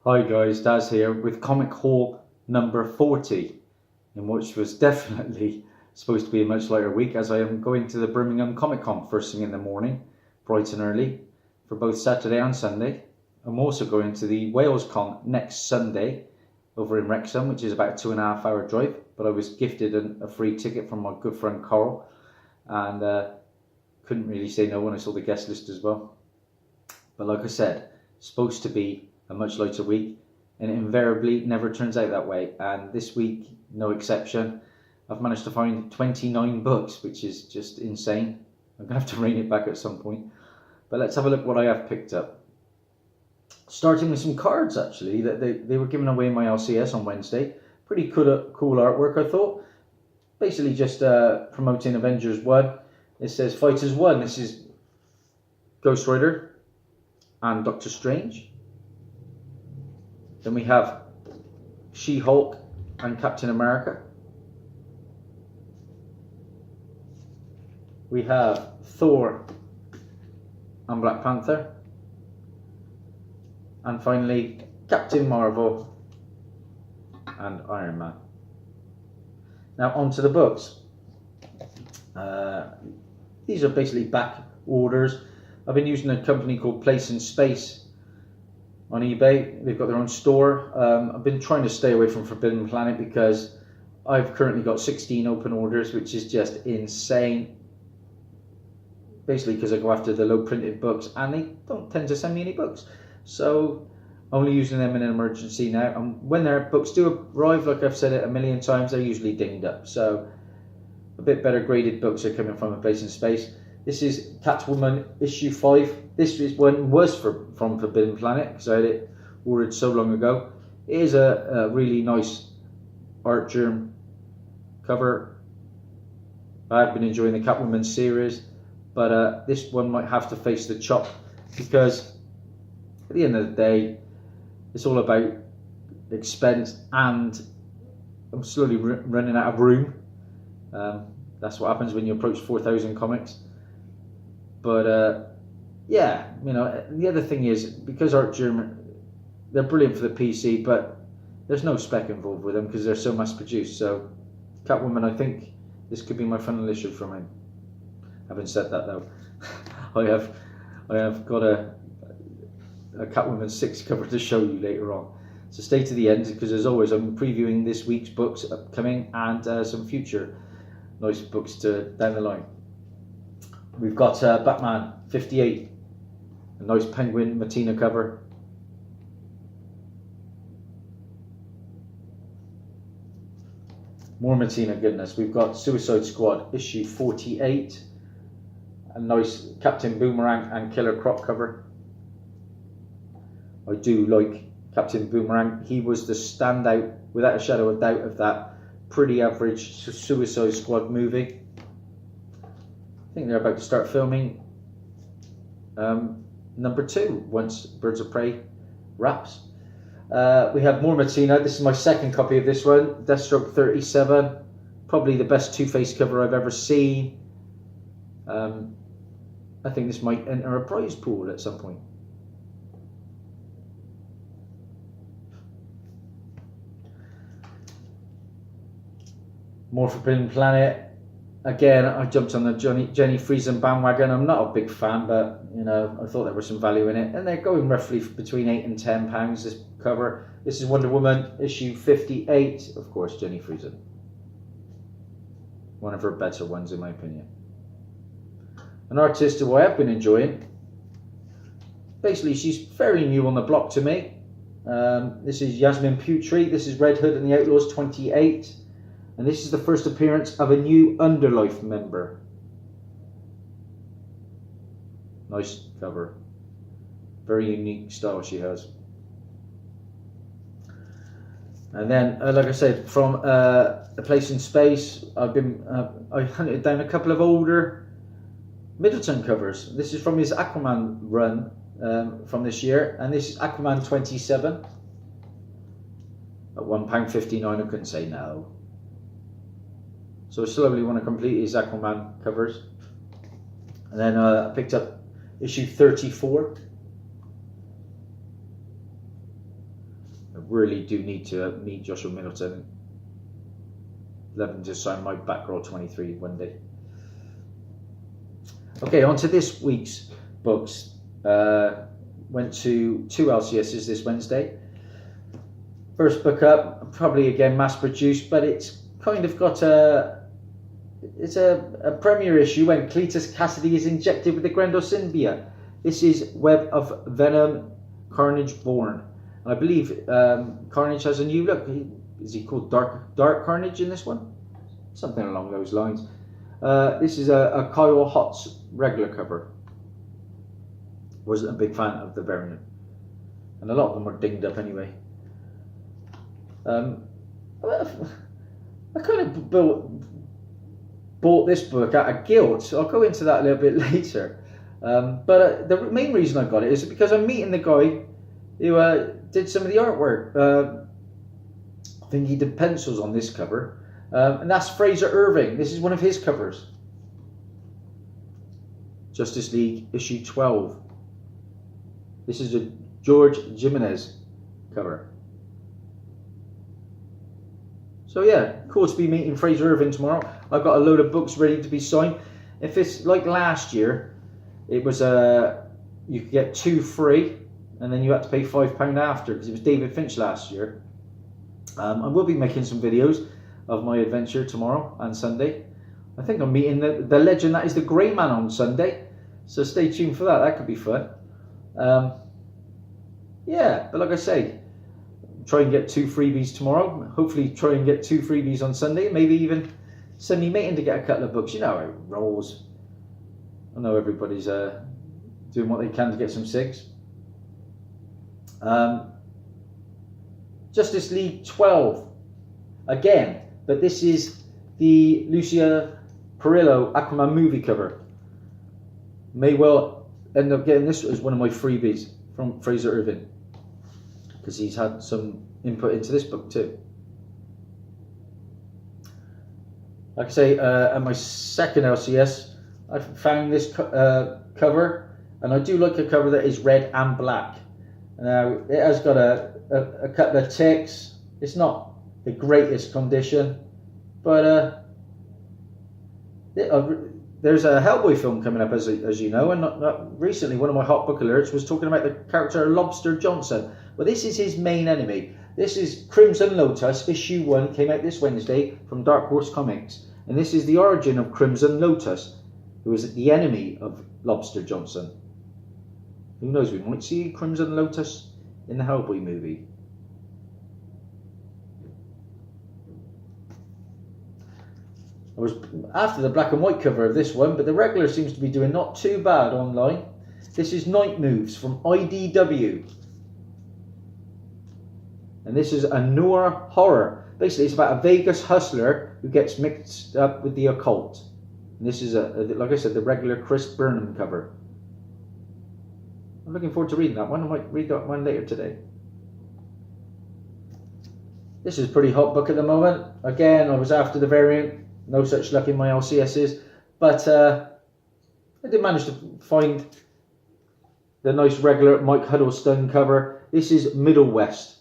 Hi guys, Daz here with comic haul number 40, in which was definitely supposed to be a much lighter week, as I am going to the Birmingham Comic Con first thing in the morning, bright and early, for both Saturday and Sunday. I'm also going to the Wales Con next Sunday over in Wrexham, which is about a 2.5 hour drive, but I was gifted a free ticket from my good friend Carl, and couldn't really say no when I saw the guest list as well. But like I said, supposed to be a much lighter week, and it invariably never turns out that way, and this week no exception. I've managed to find 29 books, which is just insane. I'm gonna have to rein it back at some point, but let's have a look what I have picked up. Starting with some cards, actually, that they were giving away in my LCS on Wednesday. Pretty cool artwork, I thought. Basically just promoting Avengers 1. It says Fighters 1. This is Ghost Rider and Doctor Strange. Then we have She-Hulk and Captain America. We have Thor and Black Panther. And finally, Captain Marvel and Iron Man. Now on to the books. These are basically back orders. I've been using a company called Place and Space on eBay. They've got their own store. I've been trying to stay away from Forbidden Planet because I've currently got 16 open orders, which is just insane. Basically because I go after the low printed books and they don't tend to send me any books. So only using them in an emergency now. And when their books do arrive, like I've said it a million times, they're usually dinged up. So a bit better graded books are coming from A Place in Space. This is Catwoman issue 5. This one was from Forbidden Planet because I had it ordered so long ago. It is a really nice art germ cover. I've been enjoying the Catwoman series, but this one might have to face the chop because at the end of the day, it's all about expense, and I'm slowly running out of room. That's what happens when you approach 4,000 comics. But yeah, you know, the other thing is, because Art German, they're brilliant for the PC, but there's no spec involved with them because they're so mass produced. So Catwoman, I think this could be my final issue from him. Having said that though, I have got a Catwoman 6 cover to show you later on. So stay to the end because, as always, I'm previewing this week's books upcoming and some future nice books down the line. We've got Batman 58, a nice Penguin Matina cover. More Matina goodness. We've got Suicide Squad issue 48, a nice Captain Boomerang and Killer Croc cover. I do like Captain Boomerang. He was the standout, without a shadow of doubt, of that pretty average Suicide Squad movie. I think they're about to start filming number 2 once Birds of Prey wraps. We have more Matina. This is my second copy of this one, Deathstroke 37. Probably the best Two-Face cover I've ever seen. I think this might enter a prize pool at some point. More Forbidden Planet. Again, I jumped on the Jenny Friesen bandwagon. I'm not a big fan, but you know, I thought there was some value in it, and they're going roughly between £8 and £10 this cover. This is Wonder Woman issue 58. Of course, Jenny Friesen, one of her better ones in my opinion. An artist who I have been enjoying. Basically, she's fairly new on the block to me. This is Yasmin Putri. This is Red Hood and the Outlaws 28. And this is the first appearance of a new Underlife member. Nice cover. Very unique style she has. And then, like I said, from A Place in Space, I hunted down a couple of older Middleton covers. This is from his Aquaman run from this year. And this is Aquaman 27. At £1.59, I couldn't say no. So I slowly want to complete his Aquaman covers. And then I picked up issue 34. I really do need to meet Joshua Middleton. Love him to sign my Batgirl 23 one day. Okay, on to this week's books. Went to 2 LCSs this Wednesday. First book up, probably again mass produced, but it's kind of got a premiere issue when Cletus Cassidy is injected with the Grendel symbiote. This is Web of Venom, Carnage Born. And I believe Carnage has a new look. Is he called Dark Carnage in this one? Something along those lines. This is a Kyle Hotz regular cover. Wasn't a big fan of the variant, and a lot of them were dinged up anyway. I kind of bought this book out of guilt. I'll go into that a little bit later. But the main reason I got it is because I'm meeting the guy who did some of the artwork. I think he did pencils on this cover, and that's Fraser Irving. This is one of his covers. Justice League issue 12. This is a George Jimenez cover. So yeah, cool to be meeting Fraser Irving tomorrow. I've got a load of books ready to be signed. If it's like last year, it was you could get 2 free, and then you had to pay £5 after, because it was David Finch last year. I will be making some videos of my adventure tomorrow and Sunday. I think I'm meeting the legend that is the Grey Man on Sunday, so stay tuned for that. That could be fun. Yeah, but like I say, try and get 2 freebies tomorrow. Hopefully try and get 2 freebies on Sunday. Maybe even send me mating to get a couple of books. You know how it rolls. I know everybody's doing what they can to get some SIGs. Justice League 12 again, but this is the Lucia Perillo Aquaman movie cover. May well end up getting this as one of my freebies from Fraser Irving, because he's had some input into this book too. Like I say, at my second LCS, I found this cover, and I do like a cover that is red and black. Now, it has got a couple of ticks. It's not the greatest condition, but there's a Hellboy film coming up, as you know, and not recently one of my hot book alerts was talking about the character Lobster Johnson. Well, this is his main enemy. This is Crimson Lotus, issue 1, came out this Wednesday from Dark Horse Comics, and this is the origin of Crimson Lotus, who is the enemy of Lobster Johnson. Who knows, we might see Crimson Lotus in the Hellboy movie. I was after the black and white cover of this one, but the regular seems to be doing not too bad online. This is Night Moves from IDW. And this is a noir horror. Basically, it's about a Vegas hustler who gets mixed up with the occult. And this is, like I said, the regular Chris Burnham cover. I'm looking forward to reading that one. I might read that one later today. This is a pretty hot book at the moment. Again, I was after the variant. No such luck in my LCSs. But I did manage to find the nice regular Mike Huddleston cover. This is Middle West.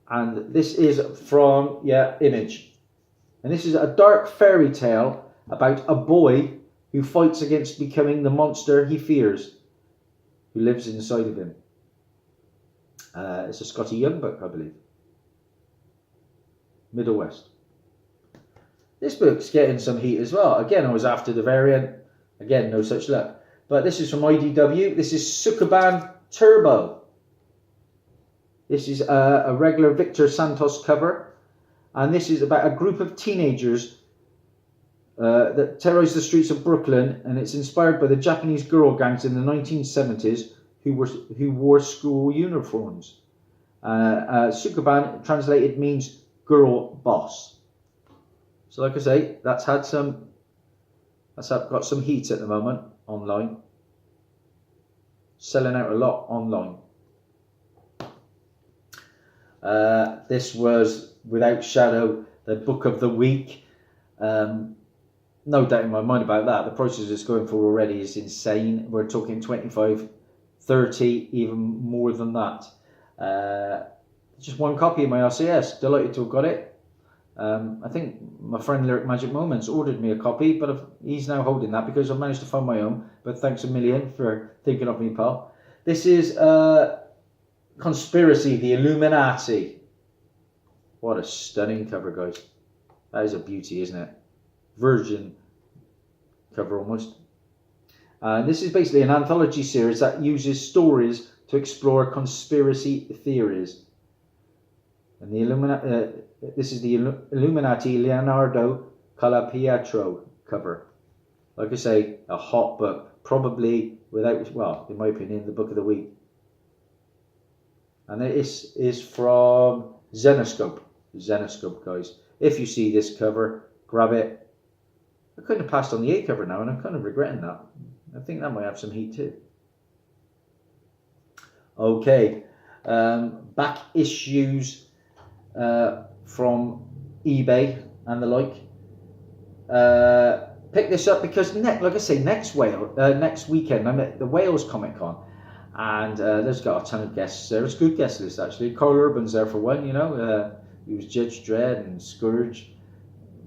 And this is from, Image. And this is a dark fairy tale about a boy who fights against becoming the monster he fears, who lives inside of him. It's a Scotty Young book, I believe. Middle West. This book's getting some heat as well. Again, I was after the variant. Again, no such luck. But this is from IDW. This is Sukuban Turbo. This is a regular Victor Santos cover. And this is about a group of teenagers that terrorize the streets of Brooklyn. And it's inspired by the Japanese girl gangs in the 1970s who wore school uniforms. Sukuban, translated, means girl boss. So like I say, that's got some heat at the moment online. Selling out a lot online. This was, without shadow, the book of the week. No doubt in my mind about that. The prices it's going for already is insane. We're talking 25, 30, even more than that. Just one copy of my RCS. Delighted to have got it. I think my friend Lyric Magic Moments ordered me a copy, but he's now holding that because I've managed to find my own. But thanks a million for thinking of me, pal. This is Conspiracy, the Illuminati. What a stunning cover, guys. That is a beauty, isn't it? Virgin cover almost. This is basically an anthology series that uses stories to explore conspiracy theories. And the this is the Illuminati Leonardo Calapietro cover. Like I say, a hot book. Probably without, well, in my opinion, the book of the week. And this is from Zenescope. Zenescope, guys. If you see this cover, grab it. I couldn't have passed on the A cover now, and I'm kind of regretting that. I think that might have some heat too. Okay. Back issues from eBay and the like. Pick this up because, like I say, next weekend I'm at the Wales Comic Con, and there's got a ton of guests there. It's a good guest list actually. Carl Urban's there for one, you know. He was Judge Dredd and Scourge,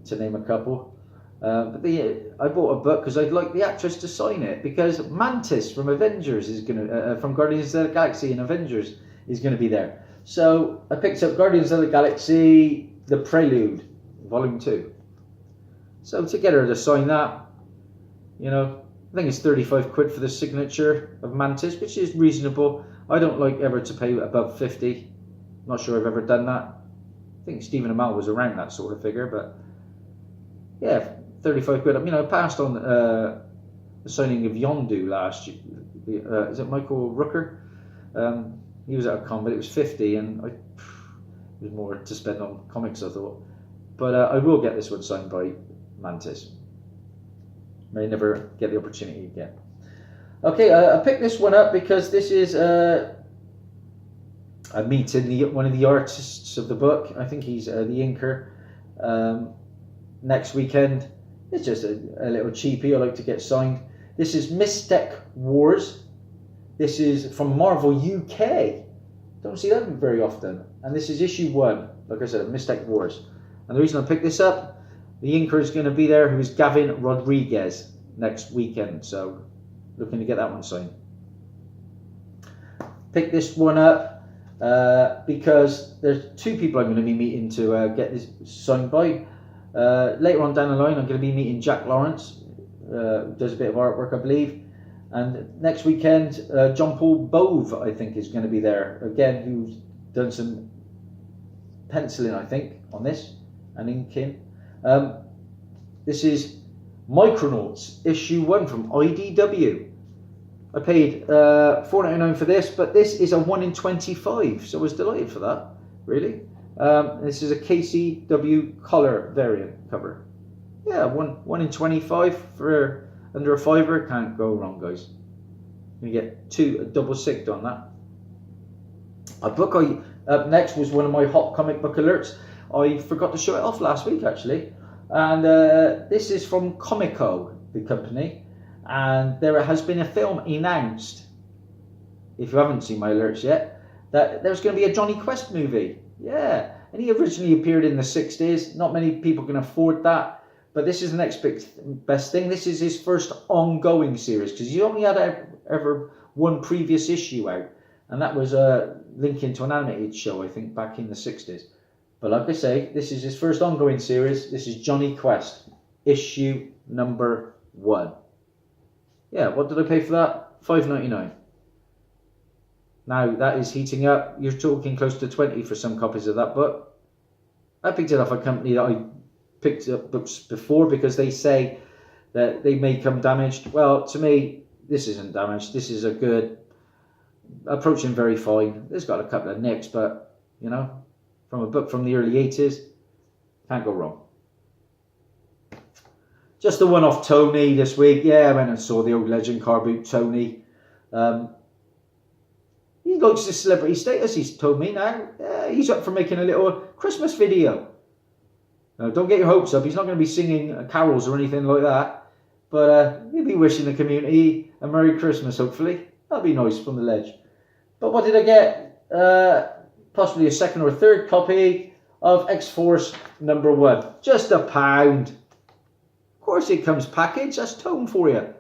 to name a couple. But I bought a book because I'd like the actress to sign it, because Mantis from Avengers is gonna from Guardians of the Galaxy and Avengers is gonna be there. So I picked up Guardians of the Galaxy, The Prelude, Volume 2. So to get her to sign that, you know, I think it's 35 quid for the signature of Mantis, which is reasonable. I don't like ever to pay above 50. Not sure I've ever done that. I think Stephen Amell was around that sort of figure, but yeah, 35 quid. I mean, I passed on the signing of Yondu last year. Is it Michael Rooker? He was at a con, but it was 50, and it was more to spend on comics, I thought. But I will get this one signed by Mantis. May never get the opportunity again. Okay, I picked this one up because this is a meeting one of the artists of the book. I think he's the inker. Next weekend. It's just a little cheapie I like to get signed. This is Mystic Wars. This is from Marvel UK. Don't see that very often. And this is issue 1, like I said, Mystic Wars. And the reason I picked this up, the inker is going to be there, who is Gavin Rodriguez, next weekend. So looking to get that one signed. Pick this one up because there's 2 people I'm going to be meeting to get this signed by. Later on down the line, I'm going to be meeting Jack Lawrence, who does a bit of artwork, I believe. And next weekend, John Paul Bove, I think, is going to be there again, who's done some penciling, I think, on this, and inking. This is Micronauts, issue 1 from IDW. I paid $4.99 for this, but this is a 1 in 25, so I was delighted for that, really. This is a KCW color variant cover. Yeah, 1 in 25 for under a $5. Can't go wrong, guys. You get a double sigged on that. A book up next was one of my hot comic book alerts. I forgot to show it off last week, actually. And this is from Comico, the company. And there has been a film announced, if you haven't seen my alerts yet, that there's going to be a Johnny Quest movie. Yeah, and he originally appeared in the 60s. Not many people can afford that. But this is the next best thing. This is his first ongoing series, because he only had ever one previous issue out. And that was linking to an animated show, I think, back in the 60s. But like I say, this is his first ongoing series. This is Johnny Quest, issue number 1. Yeah, what did I pay for that? $5.99. Now, that is heating up. You're talking close to 20 for some copies of that book. I picked it off a company that I picked up books before, because they say that they may come damaged. Well, to me, this isn't damaged. This is a good, approaching very fine. It's got a couple of nicks, but, you know, from a book from the early 80s, can't go wrong. Just a one-off Tony this week. Yeah, I went and saw the old legend car boot Tony. He likes his celebrity status, he's told me now. He's up for making a little Christmas video. Now, don't get your hopes up. He's not going to be singing carols or anything like that. But he'll be wishing the community a Merry Christmas, hopefully. That'll be nice from the ledge. But what did I get? possibly a second or third copy of X-Force #1. Just £1. Of course it comes packaged, that's tone for you.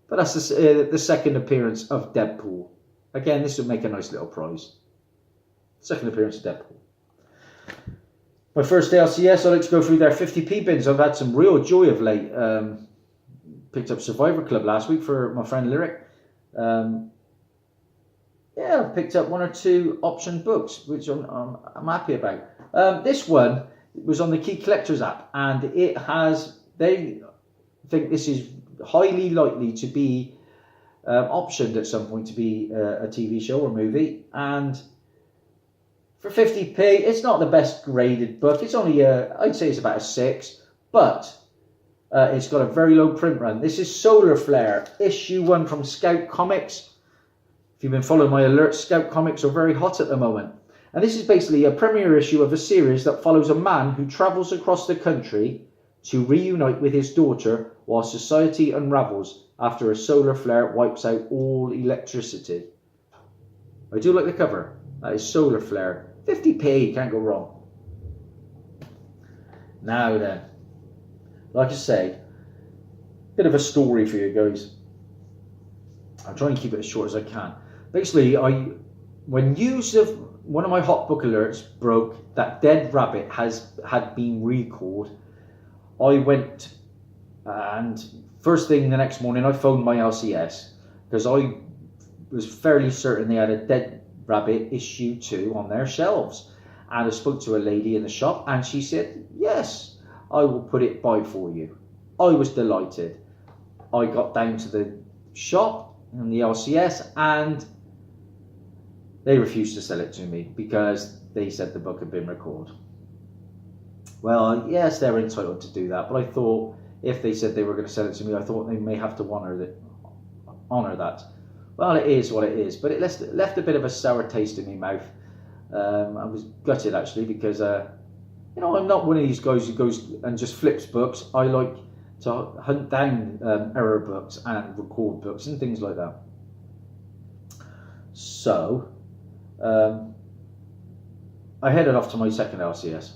But that's the second appearance of Deadpool. Again, this would make a nice little prize. Second appearance of Deadpool. My first LCS, I like to go through their 50p bins. I've had some real joy of late. Picked up Survivor Club last week for my friend Lyric. Yeah, I've picked up 1 or 2 option books, which I'm happy about. This one was on the Key Collectors app, and they think this is highly likely to be optioned at some point to be a TV show or movie. And for 50p, it's not the best graded book. It's only I'd say it's about a 6, but it's got a very low print run. This is Solar Flare, issue 1 from Scout Comics. If you've been following my alerts, Scout Comics are very hot at the moment. And this is basically a premiere issue of a series that follows a man who travels across the country to reunite with his daughter while society unravels after a solar flare wipes out all electricity. I do like the cover. That is Solar Flare. 50p, can't go wrong. Now then, like I say, bit of a story for you guys. I'll try and keep it as short as I can. Basically, when news of one of my hot book alerts broke that Dead Rabbit had been recalled, I went and first thing the next morning I phoned my LCS because I was fairly certain they had a Dead Rabbit issue 2 on their shelves. And I spoke to a lady in the shop and she said, yes, I will put it by for you. I was delighted. I got down to the shop and the LCS and they refused to sell it to me because they said the book had been recalled. Well, yes, they're entitled to do that, but I thought if they said they were going to sell it to me, I thought they may have to honour that. Well, it is what it is, but it left a bit of a sour taste in my mouth. I was gutted actually because I'm not one of these guys who goes and just flips books. I like to hunt down error books and record books and things like that. So I headed off to my second LCS.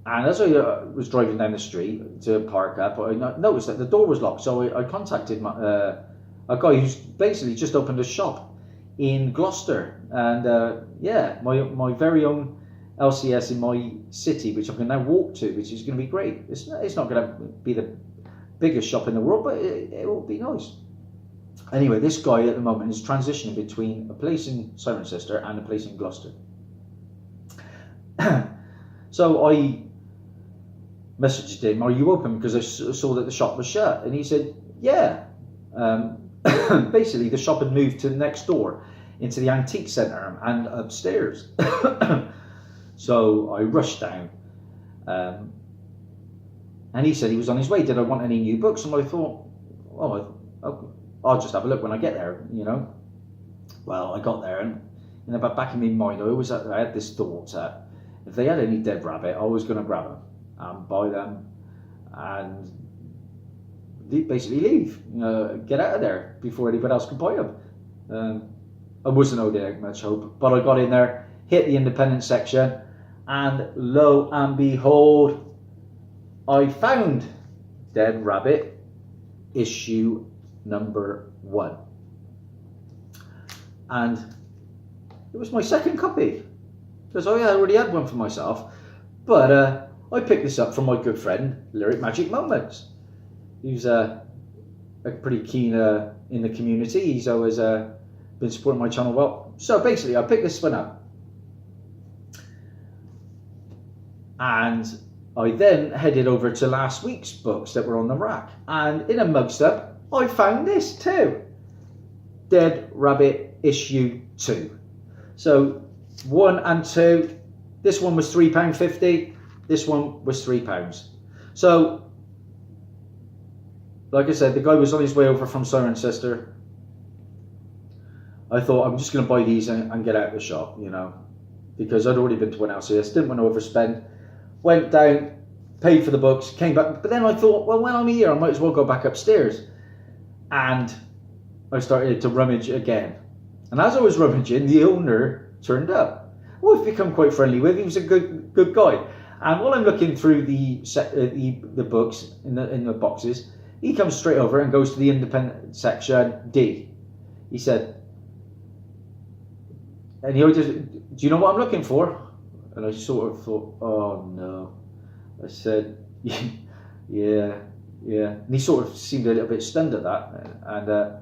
And as I was driving down the street to park up, I noticed that the door was locked. So I contacted a guy who's basically just opened a shop in Gloucester. And my very own LCS in my city, which I can now walk to, which is going to be great. It's not going to be the biggest shop in the world, but it will be nice. Anyway, this guy at the moment is transitioning between a place in Cirencester and a place in Gloucester. So I messaged him, are you open? Because I saw that the shop was shut. And he said, yeah. Basically, the shop had moved to the next door into the antique centre and upstairs. So I rushed down. And he said he was on his way. Did I want any new books? And I thought, I'll just have a look when I get there, Well, I got there, and in the back of my mind, I had this thought that if they had any Dead Rabbit, I was going to grab them and buy them and basically leave, get out of there before anybody else could buy them. I wasn't owed much hope, but I got in there, hit the independent section, and lo and behold, I found Dead Rabbit issue #1, and it was my second copy because I already had one for myself, but I picked this up from my good friend Lyric Magic Moments, who's pretty keen in the community. He's always been supporting my channel well. So basically I picked this one up and I then headed over to last week's books that were on the rack, and in a mug's up I found this too, Dead Rabbit issue 2. So 1 and 2, this one was £3.50, this one was £3. So like I said, the guy was on his way over from Cirencester. I thought I'm just going to buy these and get out of the shop, because I'd already been to one LCS, didn't want to overspend. Went down, paid for the books, came back, but then I thought, well, when I'm here I might as well go back upstairs. And I started to rummage again. And as I was rummaging, the owner turned up, who I've become quite friendly with. He was a good guy. And while I'm looking through the books in the boxes, he comes straight over and goes to the independent section D. He said, and he just, do you know what I'm looking for? And I sort of thought, oh no. I said, yeah. And he sort of seemed a little bit stunned at that. And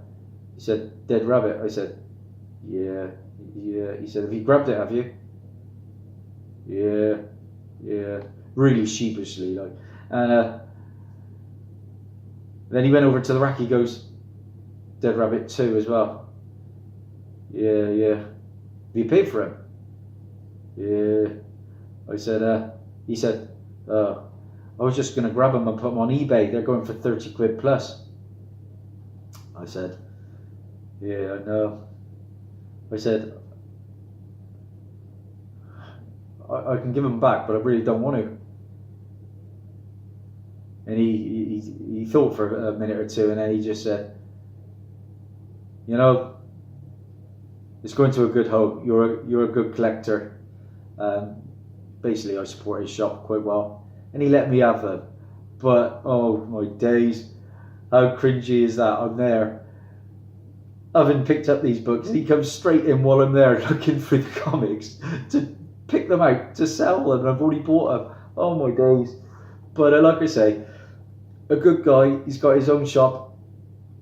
he said, dead rabbit. I said, yeah. He said, have you grabbed it, have you? Yeah. Really sheepishly, like. And then he went over to the rack. He goes, dead rabbit 2 as well. Yeah. Have you paid for him? Yeah. I said, he said, I was just going to grab them and put them on eBay. They're going for 30 quid plus. I said, yeah, I know. I said, I can give them back, but I really don't want to. And he thought for a minute or two, and then he just said, you know, it's going to a good home. You're a good collector. Basically, I support his shop quite well, and he let me have them. But oh my days, how cringy is that? I'm there, having picked up these books, and he comes straight in while I'm there looking through the comics to pick them out to sell them. I've already bought them. Oh my days. But like I say, a good guy. He's got his own shop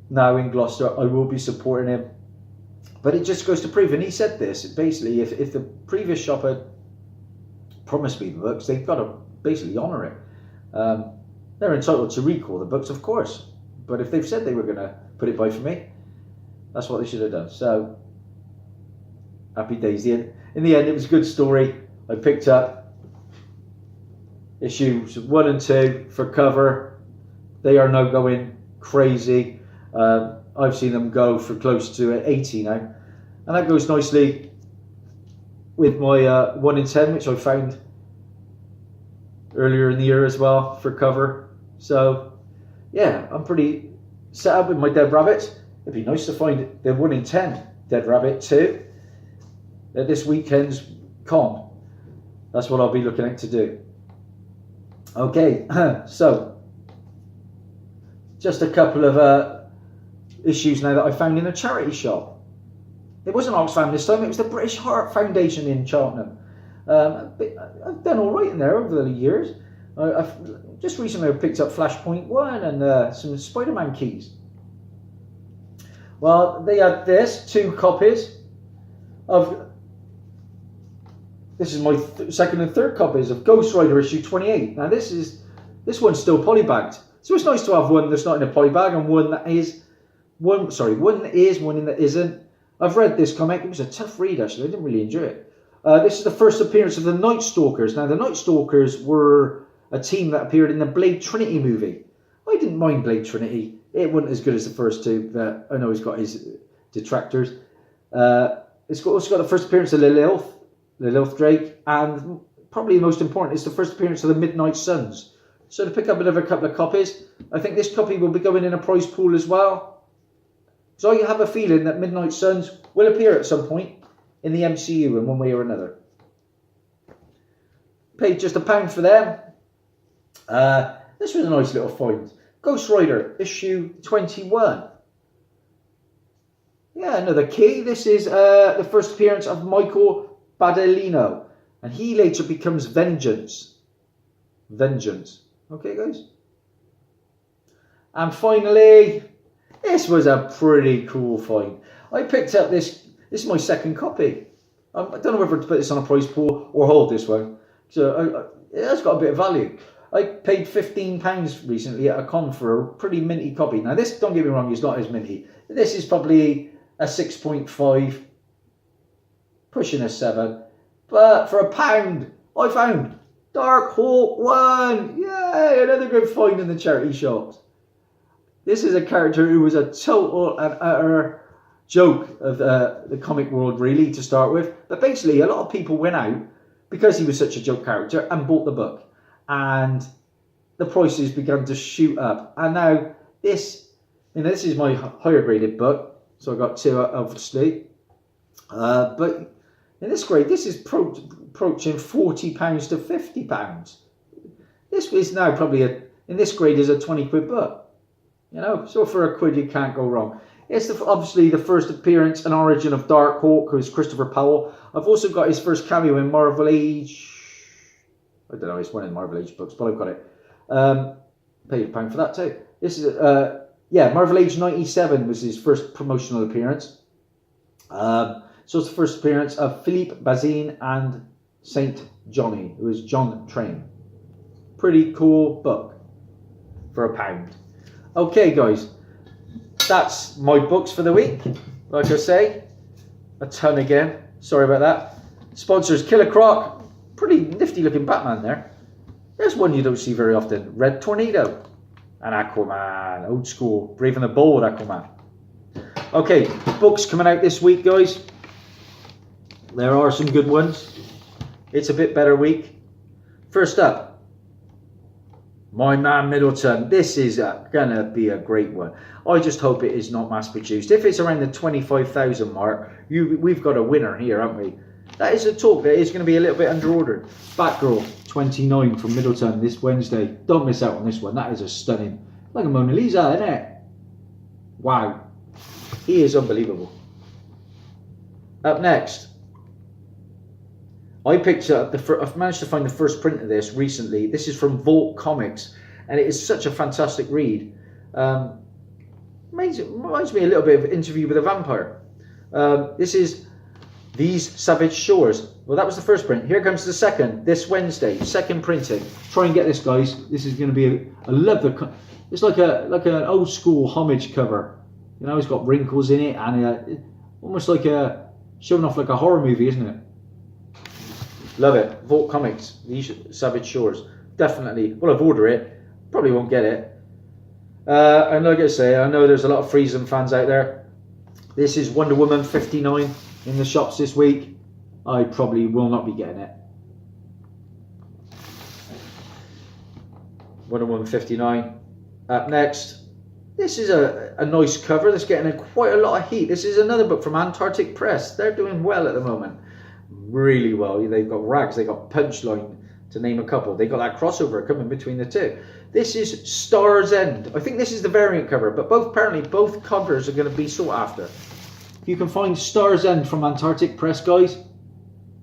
now in Gloucester. I will be supporting him. But it just goes to prove, and he said this, basically, if the previous shop had promised me the books, they've got to basically honour it. They're entitled to recall the books, of course. But if they've said they were going to put it by for me, that's what they should have done. So, happy days. In the end, it was a good story. I picked up issues 1 and 2 for cover. They are now going crazy. I've seen them go for close to 80 now. And that goes nicely with my 1 in 10, which I found earlier in the year as well for cover. So, yeah, I'm pretty set up with my Dead Rabbits. It'd be nice to find the 1 in 10 Dead Rabbit 2 at this weekend's con. That's what I'll be looking at to do. Okay, so just a couple of issues now that I found in a charity shop. It wasn't Oxfam this time, it was the British Heart Foundation in Cheltenham. I've done all right in there over the years. I've just recently picked up Flashpoint 1 and some SpiderMan keys. Well, they had 2 copies of, this is my second and third copies of Ghost Rider issue 28. Now this one's still polybagged. So it's nice to have one that's not in a polybag and one that is, one that isn't. I've read this comic. It was a tough read, actually. I didn't really enjoy it. This is the first appearance of the Night Stalkers. Now, the Night Stalkers were a team that appeared in the Blade Trinity movie. I didn't mind Blade Trinity. It wasn't as good as the first 2, but I know he's got his detractors. It's also got the first appearance of Lilith Drake, and probably the most important is the first appearance of the Midnight Suns. So to pick up another couple of copies, I think this copy will be going in a prize pool as well. So I have a feeling that Midnight Suns will appear at some point in the MCU in one way or another. Paid just £1 for them. This was a nice little find. Ghost Rider issue 21. Yeah, another key. This is the first appearance of Michael Badalino, and he later becomes Vengeance. Okay, guys. And finally, this was a pretty cool find. I picked up this. This is my second copy. I don't know whether to put this on a prize pool or hold this one. So it has got a bit of value. I paid £15 recently at a con for a pretty minty copy. Now this, don't get me wrong, is not as minty. This is probably a 6.5, pushing a 7. But for £1, I found Dark Hawk 1. Yay, another good find in the charity shops. This is a character who was a total and utter joke of the comic world, really, to start with. But basically, a lot of people went out because he was such a joke character and bought the book. And the prices began to shoot up. And now this is my higher graded book. So I got 2 obviously. But in this grade, this is approaching £40 to £50. This is now probably in this grade is a 20 quid book. You know, so for a quid you can't go wrong. It's obviously the first appearance and origin of Dark Hawke, who's Christopher Powell. I've also got his first cameo in Marvel Age. I don't know, it's one of the Marvel Age books, but I've got it. Paid £1 for that too. This is Marvel Age 97 was his first promotional appearance. So it's the first appearance of Philippe Bazin and Saint Johnny, who is John Train. Pretty cool book for £1. Okay, guys, that's my books for the week. Like I say, a ton again. Sorry about that. Sponsors: Killer Croc, pretty nifty looking Batman there. There's one you don't see very often, Red Tornado, and Aquaman, old school, Brave and the Bold Aquaman. Okay, books coming out this week, guys. There are some good ones. It's a bit better week. First up, My Man Middleton. This is gonna be a great one. I just hope it is not mass produced. If it's around the 25,000 mark, we've got a winner here, haven't we? That is a talk that is going to be a little bit under-ordered. Batgirl 29 from Middleton this Wednesday. Don't miss out on this one. That is a stunning, like a Mona Lisa, isn't it? Wow, he is unbelievable. Up next, I picked up I've managed to find the first print of this recently. This is from Vault Comics, and it is such a fantastic read. Reminds me a little bit of Interview with a Vampire. This is These Savage Shores. Well, that was the first print. Here comes the second, this Wednesday, second printing. Try and get this, guys. This is going to be I love the. It's like an old school homage cover. You know, it's got wrinkles in it, and almost like showing off like a horror movie, isn't it? Love it. Vault Comics, These Savage Shores. Definitely. Well, I've ordered it. Probably won't get it. And like I say, I know there's a lot of Friesen fans out there. This is Wonder Woman 59 in the shops this week. I probably will not be getting it. Wonder Woman 59. Up next, this is a nice cover that's getting quite a lot of heat. This is another book from Antarctic Press. They're doing well at the moment. Really well. They've got Rags, they've got Punchline, to name a couple. They got that crossover coming between the two. This is Star's End. I think this is the variant cover, but apparently both covers are going to be sought after. If you can find Star's End from Antarctic Press, guys,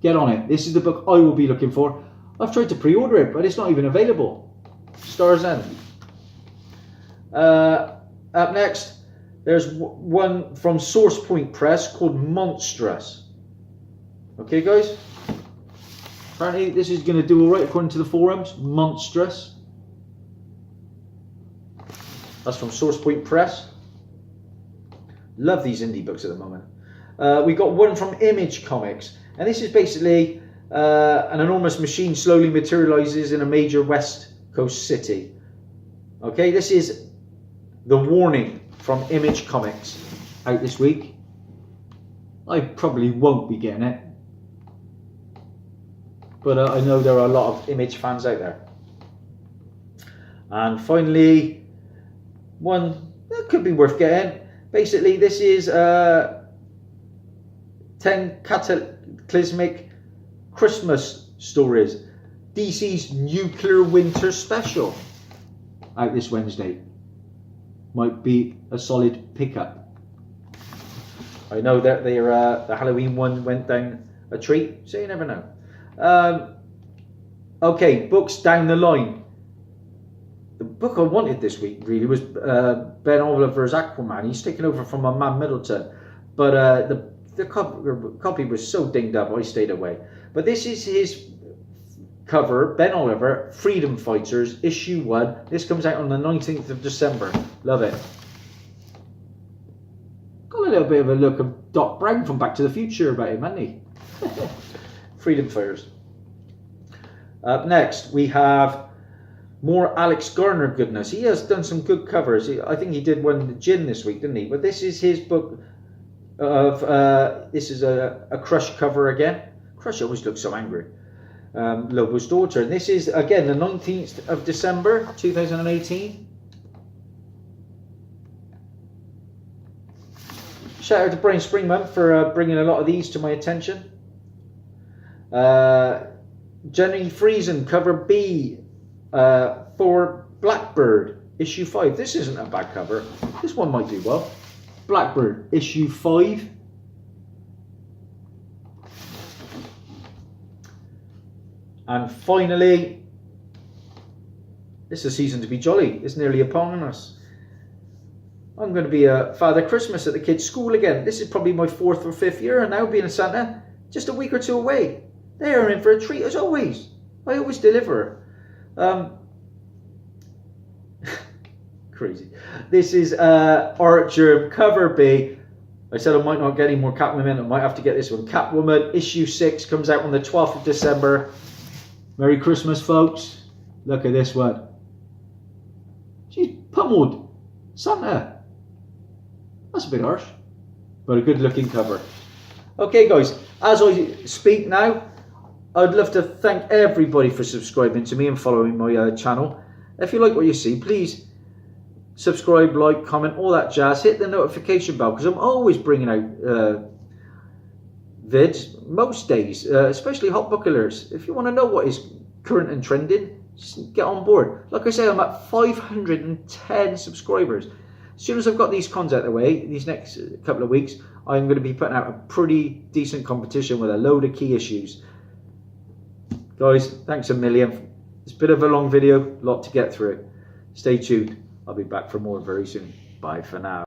get on it. This is the book I will be looking for. I've tried to pre-order it, but it's not even available. Star's End. Up next, there's one from Source Point Press called Monstrous. Okay, guys. Apparently this is going to do all right according to the forums. Monstrous. That's from Source Point Press. Love these indie books at the moment. We got one from Image Comics, and this is basically an enormous machine slowly materializes in a major West Coast city. Okay, this is The Warning from Image Comics, out this week. I probably won't be getting it, but I know there are a lot of Image fans out there. And finally, one that could be worth getting. Basically, this is 10 Cataclysmic Christmas Stories, DC's Nuclear Winter Special, out this Wednesday. Might be a solid pickup. I know that the Halloween one went down a treat, so you never know. Okay, books down the line. The book I wanted this week really was Ben Oliver's Aquaman. He's taken over from my man Middleton, but the copy was so dinged up I stayed away. But this is his cover, Ben Oliver, Freedom Fighters, issue 1. This comes out on the 19th of December. Love it. Got a little bit of a look of Doc Brown from Back to the Future about him, hasn't he? Freedom Fighters. Up next, we have more Alex Garner goodness. He has done some good covers. I think he did one Gin this week, didn't he? But this is his book of, this is a Crush cover again. Crush always looks so angry. Lobo's Daughter. And this is, again, the 19th of December, 2018. Shout out to Brain Springman for bringing a lot of these to my attention. Jenny Friesen, cover B for Blackbird, issue 5. This isn't a bad cover. This one might do well. Blackbird, issue 5. And finally, it's a season to be jolly. It's nearly upon us. I'm going to be a Father Christmas at the kids' school again. This is probably my 4th or 5th year now being a Santa. Just a week or 2 away. They are in for a treat as always. I always deliver. Crazy. This is Archer cover B. I said I might not get any more Catwoman. I might have to get this one. Catwoman issue 6 comes out on the 12th of December. Merry Christmas, folks. Look at this one. She's pummeled. Santa. That's a bit harsh, but a good looking cover. Okay guys, as I speak now, I'd love to thank everybody for subscribing to me and following my channel. If you like what you see, please subscribe, like, comment, all that jazz. Hit the notification bell because I'm always bringing out vids most days, especially hot book alerts. If you want to know what is current and trending, just get on board. Like I say, I'm at 510 subscribers. As soon as I've got these cons out of the way, these next couple of weeks, I'm going to be putting out a pretty decent competition with a load of key issues. Guys, thanks a million. It's a bit of a long video, a lot to get through. Stay tuned. I'll be back for more very soon. Bye for now.